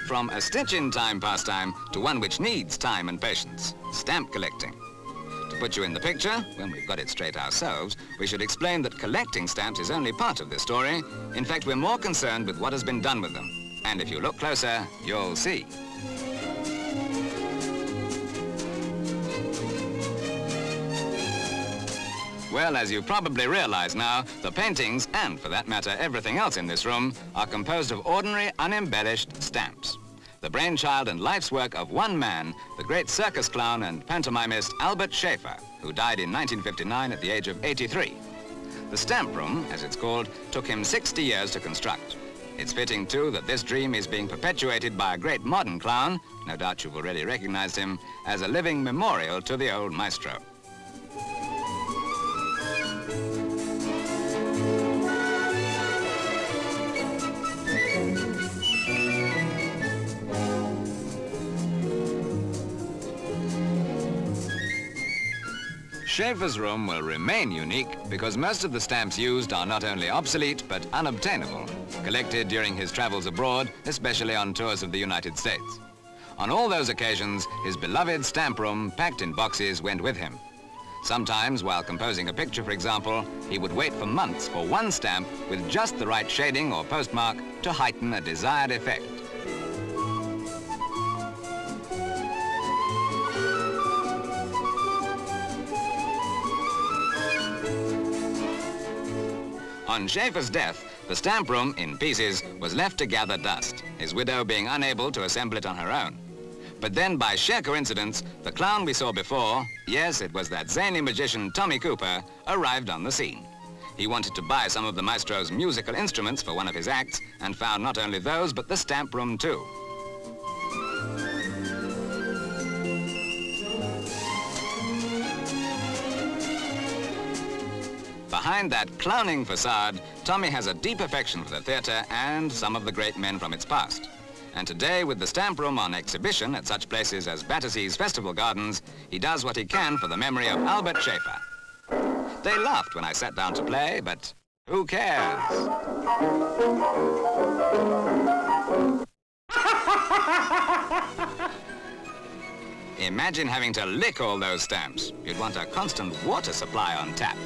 From a stitch-in-time pastime to one which needs time and patience, stamp collecting. To put you in the picture, when we've got it straight ourselves, we should explain that collecting stamps is only part of this story. In fact, we're more concerned with what has been done with them. And if you look closer, you'll see. Well, as you probably realize now, the paintings, and for that matter, everything else in this room, are composed of ordinary, unembellished stamps. The brainchild and life's work of one man, the great circus clown and pantomimist Albert Shafer, who died in 1959 at the age of 83. The stamp room, as it's called, took him 60 years to construct. It's fitting, too, that this dream is being perpetuated by a great modern clown, no doubt you've already recognized him, as a living memorial to the old maestro. Shafer's room will remain unique because most of the stamps used are not only obsolete but unobtainable, collected during his travels abroad, especially on tours of the United States. On all those occasions, his beloved stamp room, packed in boxes, went with him. Sometimes, while composing a picture, for example, he would wait for months for one stamp with just the right shading or postmark to heighten a desired effect. On Shafer's death, the stamp room, in pieces, was left to gather dust, his widow being unable to assemble it on her own. But then, by sheer coincidence, the clown we saw before, yes, it was that zany magician Tommy Cooper, arrived on the scene. He wanted to buy some of the maestro's musical instruments for one of his acts, and found not only those, but the stamp room too. Behind that clowning facade, Tommy has a deep affection for the theatre and some of the great men from its past. And today, with the stamp room on exhibition at such places as Battersea's Festival Gardens, he does what he can for the memory of Albert Shafer. They laughed when I sat down to play, but who cares? Imagine having to lick all those stamps. You'd want a constant water supply on tap.